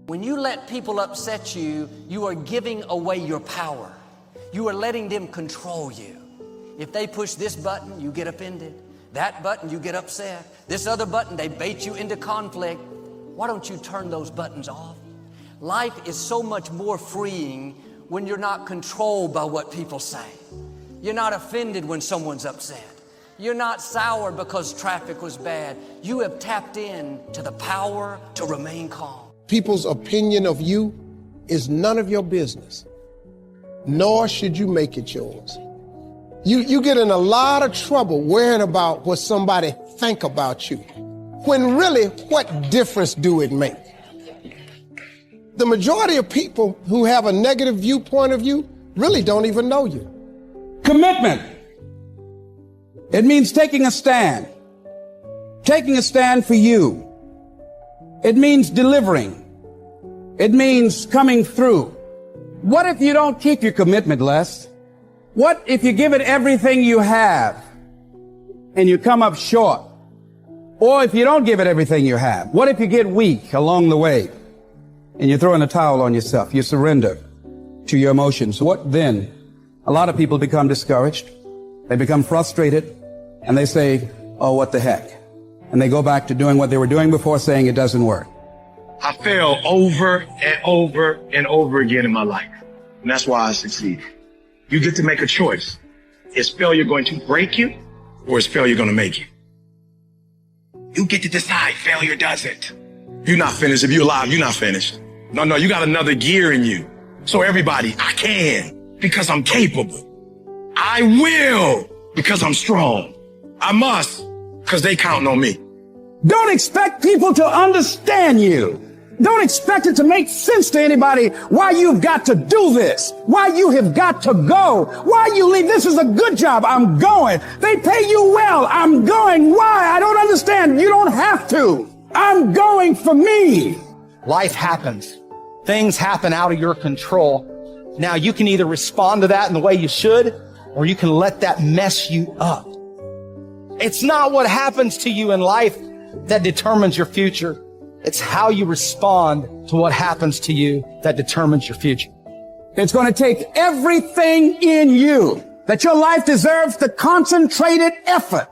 When you let people upset you, you are giving away your power. You are letting them control you. If they push this button, you get offended. That button, you get upset. This other button, they bait you into conflict. Why don't you turn those buttons off? Life is so much more freeing when you're not controlled by what people say. You're not offended when someone's upset. You're not sour because traffic was bad. You have tapped in to the power to remain calm. People's opinion of you is none of your business, nor should you make it yours. You get in a lot of trouble worrying about what somebody think about you, when really, what difference do it make? The majority of people who have a negative viewpoint of you really don't even know you. Commitment. It means taking a stand. Taking a stand for you. It means delivering. It means coming through. What if you don't keep your commitment, Les? What if you give it everything you have and you come up short? Or if you don't give it everything you have, what if you get weak along the way and you throw in a towel on yourself? You surrender to your emotions. What then? A lot of people become discouraged. They become frustrated and they say, oh, what the heck? And they go back to doing what they were doing before, saying it doesn't work. I fail over and over and over again in my life. And that's why I succeed. You get to make a choice. Is failure going to break you, or is failure going to make you? You get to decide. Failure doesn't. You're not finished. If you're alive, you're not finished. No, you got another gear in you. So everybody, I can, because I'm capable. I will, because I'm strong. I must, because they counting on me. Don't expect people to understand you. Don't expect it to make sense to anybody why you've got to do this, why you have got to go, why you leave. This is a good job. I'm going. They pay you well. I'm going. Why? I don't understand. You don't have to. I'm going for me. Life happens. Things happen out of your control. Now you can either respond to that in the way you should, or you can let that mess you up. It's not what happens to you in life that determines your future. It's how you respond to what happens to you that determines your future. It's going to take everything in you that your life deserves, the concentrated effort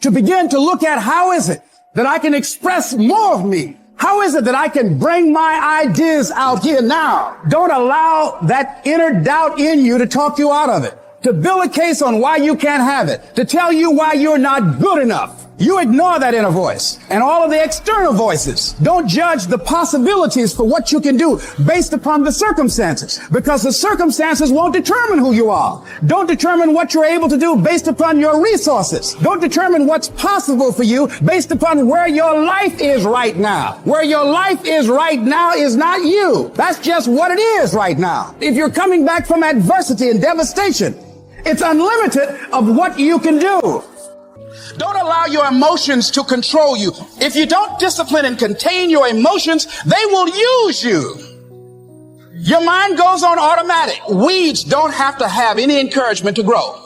to begin to look at how is it that I can express more of me? How is it that I can bring my ideas out here now? Don't allow that inner doubt in you to talk you out of it, to build a case on why you can't have it, to tell you why you're not good enough. You ignore that inner voice and all of the external voices. Don't judge the possibilities for what you can do based upon the circumstances, because the circumstances won't determine who you are. Don't determine what you're able to do based upon your resources. Don't determine what's possible for you based upon where your life is right now. Where your life is right now is not you. That's just what it is right now. If you're coming back from adversity and devastation, it's unlimited of what you can do. Don't allow your emotions to control you. If you don't discipline and contain your emotions, they will use you. Your mind goes on automatic. Weeds don't have to have any encouragement to grow.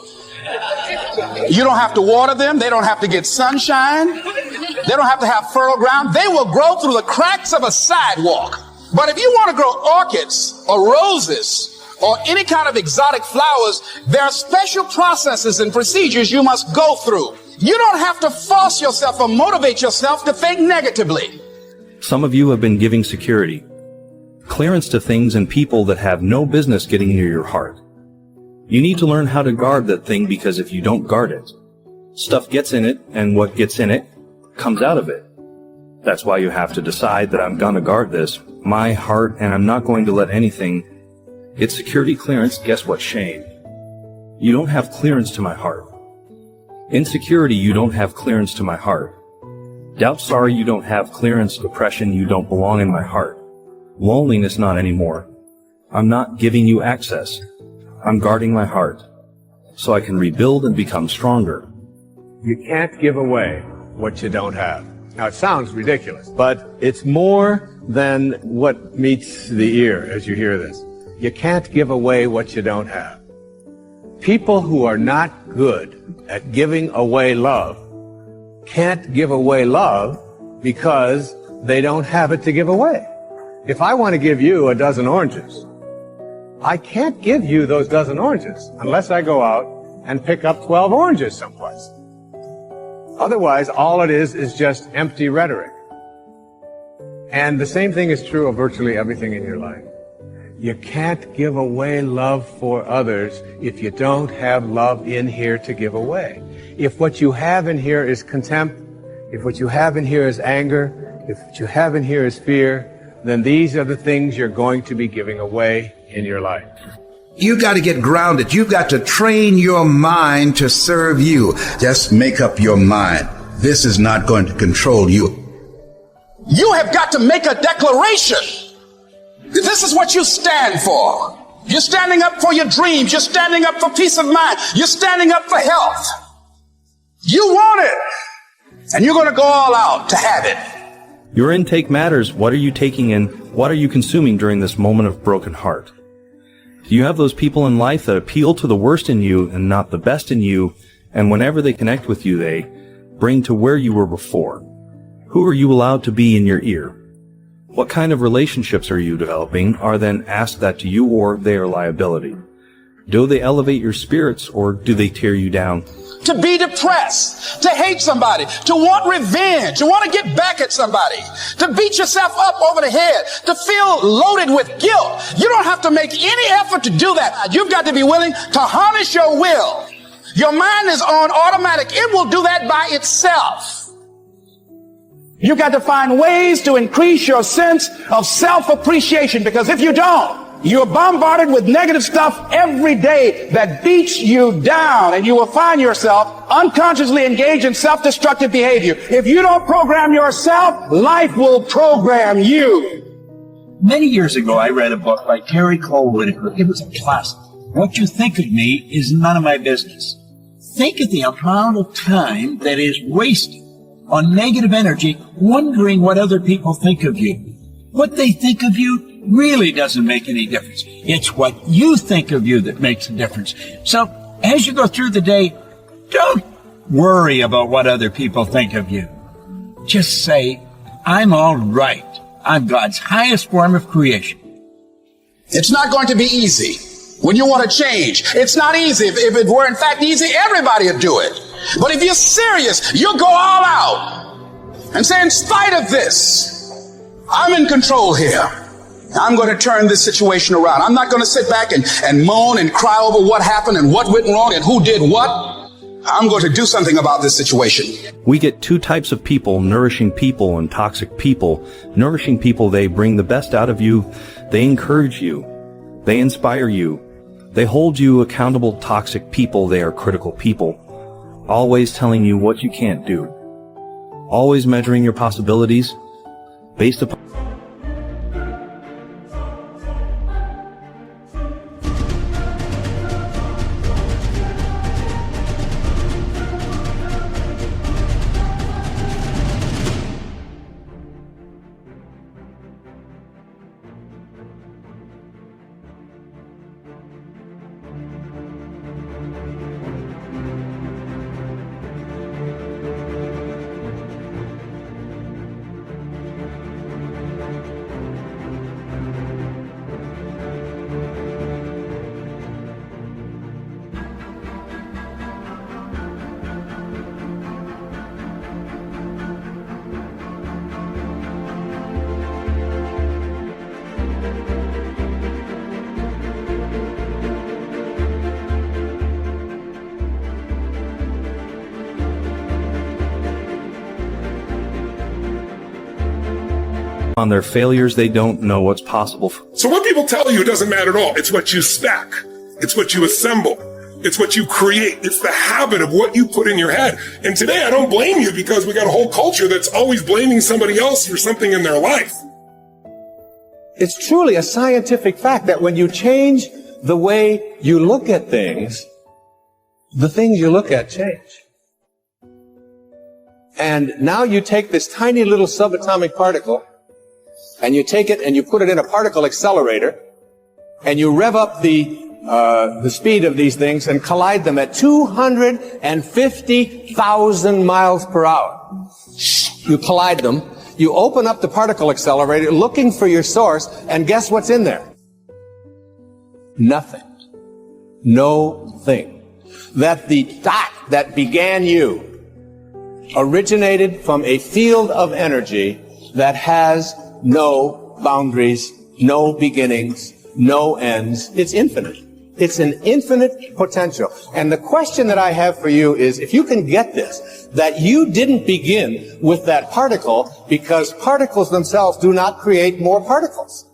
You don't have to water them. They don't have to get sunshine. They don't have to have fertile ground. They will grow through the cracks of a sidewalk. But if you want to grow orchids or roses or any kind of exotic flowers, there are special processes and procedures you must go through. You don't have to force yourself or motivate yourself to think negatively. Some of you have been giving security, clearance to things and people that have no business getting near your heart. You need to learn how to guard that thing, because if you don't guard it, stuff gets in it, and what gets in it comes out of it. That's why you have to decide that I'm gonna guard this, my heart, and I'm not going to let anything get security clearance. Guess what, Shane? You don't have clearance to my heart. Insecurity, you don't have clearance to my heart. Doubt, sorry, you don't have clearance. Depression, you don't belong in my heart. Loneliness, not anymore. I'm not giving you access. I'm guarding my heart so I can rebuild and become stronger. You can't give away what you don't have. Now, it sounds ridiculous, but it's more than what meets the ear as you hear this. You can't give away what you don't have. People who are not good at giving away love can't give away love because they don't have it to give away. If I want to give you a dozen oranges, I can't give you those dozen oranges unless I go out and pick up 12 oranges someplace. Otherwise, all it is just empty rhetoric. And the same thing is true of virtually everything in your life. You can't give away love for others if you don't have love in here to give away. If what you have in here is contempt, if what you have in here is anger, if what you have in here is fear, then these are the things you're going to be giving away in your life. You got to get grounded. You've got to train your mind to serve you. Just make up your mind. This is not going to control you. You have got to make a declaration. This is what you stand for. You're standing up for your dreams. You're standing up for peace of mind. You're standing up for health. You want it. And you're going to go all out to have it. Your intake matters. What are you taking in? What are you consuming during this moment of broken heart? Do you have those people in life that appeal to the worst in you and not the best in you, and whenever they connect with you, they bring to where you were before? Who are you allowed to be in your ear? What kind of relationships are you developing? Are then asked that to you, or they are liability? Do they elevate your spirits, or do they tear you down? To be depressed, to hate somebody, to want revenge, to want to get back at somebody, to beat yourself up over the head, to feel loaded with guilt. You don't have to make any effort to do that. You've got to be willing to harness your will. Your mind is on automatic. It will do that by itself. You've got to find ways to increase your sense of self-appreciation, because if you don't, you're bombarded with negative stuff every day that beats you down, and you will find yourself unconsciously engaged in self-destructive behavior. If you don't program yourself, life will program you. Many years ago, I read a book by Terry Cole Whitaker. It was a classic. What you think of me is none of my business. Think of the amount of time that is wasted on negative energy, wondering what other people think of you. What they think of you really doesn't make any difference. It's what you think of you that makes a difference. So, as you go through the day, don't worry about what other people think of you. Just say, I'm all right. I'm God's highest form of creation. It's not going to be easy when you want to change. It's not easy. If it were in fact easy, everybody would do it. But if you're serious, you'll go all out and say, in spite of this, I'm in control here. I'm going to turn this situation around. I'm not going to sit back and moan and cry over what happened and what went wrong and who did what. I'm going to do something about this situation. We get two types of people, nourishing people and toxic people. Nourishing people, they bring the best out of you. They encourage you. They inspire you. They hold you accountable. Toxic people, they are critical people. Always telling you what you can't do. Always measuring your possibilities based upon on their failures. They don't know what's possible. So what people tell you doesn't matter at all. It's what you stack. It's what you assemble. It's what you create. It's the habit of what you put in your head. And today I don't blame you, because we got a whole culture that's always blaming somebody else for something in their life. It's truly a scientific fact that when you change the way you look at things, the things you look at change. And now you take this tiny little subatomic particle, and you take it and you put it in a particle accelerator, and you rev up the speed of these things and collide them at 250,000 miles per hour. You collide them. You open up the particle accelerator looking for your source, and guess what's in there? Nothing. No thing. That the dot that began you originated from a field of energy that has no boundaries, no beginnings, no ends. It's infinite. It's an infinite potential. And the question that I have for you is, if you can get this, that you didn't begin with that particle because particles themselves do not create more particles.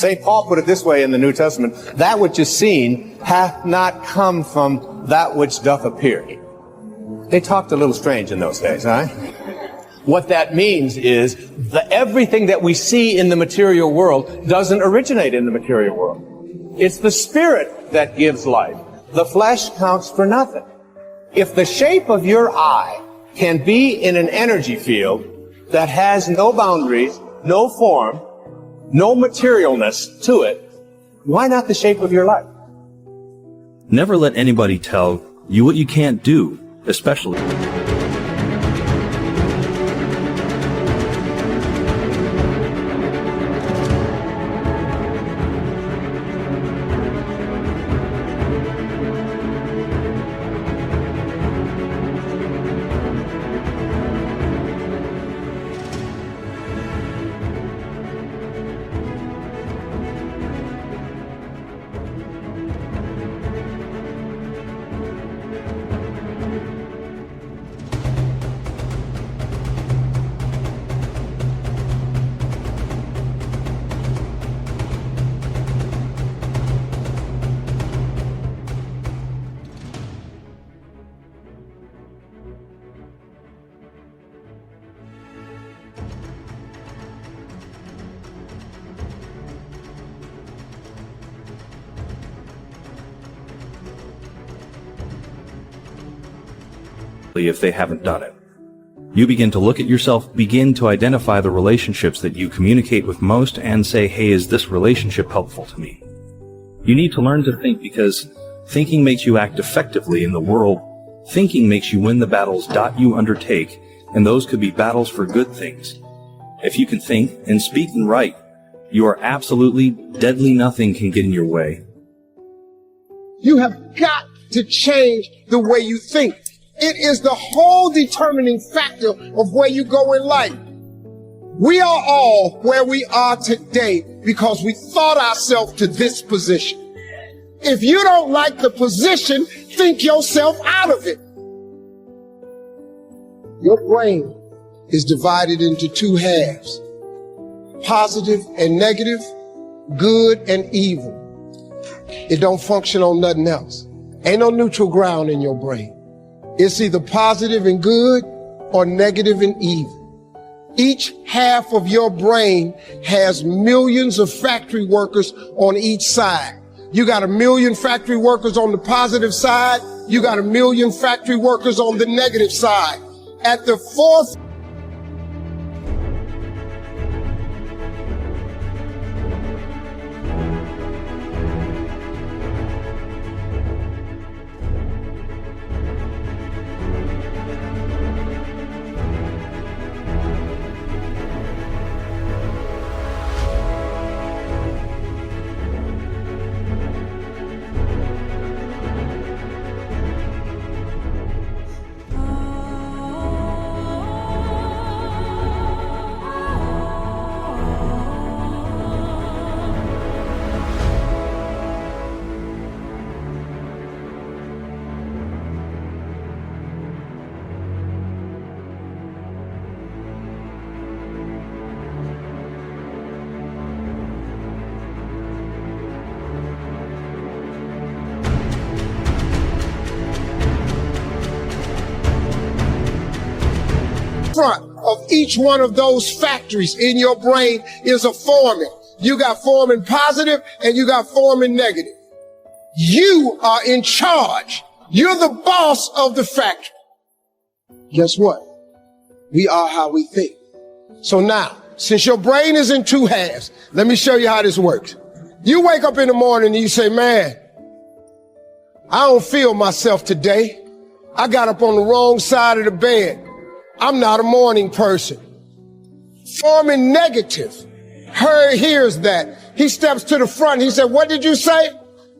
St. Paul put it this way in the New Testament, that which is seen hath not come from that which doth appear. They talked a little strange in those days, huh? What that means is that everything that we see in the material world doesn't originate in the material world. It's the spirit that gives life. The flesh counts for nothing. If the shape of your eye can be in an energy field that has no boundaries, no form, no materialness to it, why not the shape of your life? Never let anybody tell you what you can't do, especially. If they haven't done it. You begin to look at yourself, begin to identify the relationships that you communicate with most and say, hey, is this relationship helpful to me? You need to learn to think, because thinking makes you act effectively in the world. Thinking makes you win the battles you undertake, and those could be battles for good things. If you can think and speak and write, you are absolutely deadly nothing can get in your way. You have got to change the way you think. It is the whole determining factor of where you go in life. We are all where we are today because we thought ourselves to this position. If you don't like the position, think yourself out of it. Your brain is divided into two halves, positive and negative, good and evil. It don't function on nothing else. Ain't no neutral ground in your brain. It's either positive and good or negative and evil. Each half of your brain has millions of factory workers on each side. You got 1 million factory workers on the positive side. You got 1 million factory workers on the negative side. At the fourth each one of those factories in your brain is a foreman. You got foreman positive and you got foreman negative. You are in charge. You're the boss of the factory. Guess what? We are how we think. So now, since your brain is in two halves, let me show you how this works. You wake up in the morning and you say, man, I don't feel myself today. I got up on the wrong side of the bed. I'm not a morning person. Foreman negative hears that. He steps to the front. He said, what did you say?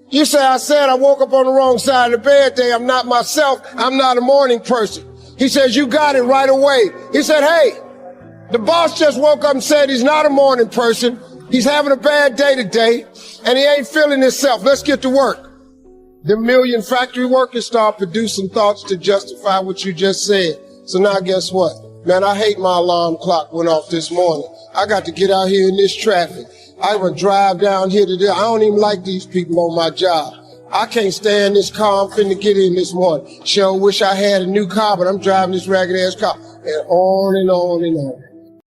You say, I said I woke up on the wrong side of the bed today. I'm not myself. I'm not a morning person. He says, you got it right away. He said, hey, the boss just woke up and said he's not a morning person. He's having a bad day today, and he ain't feeling himself. Let's get to work. The million factory workers start producing thoughts to justify what you just said. So now guess what? Man, I hate my alarm clock went off this morning. I got to get out here in this traffic. I would drive down here today. I don't even like these people on my job. I can't stand this car. I'm finna get in this morning. Sure wish I had a new car, but I'm driving this ragged ass car. And on and on and on.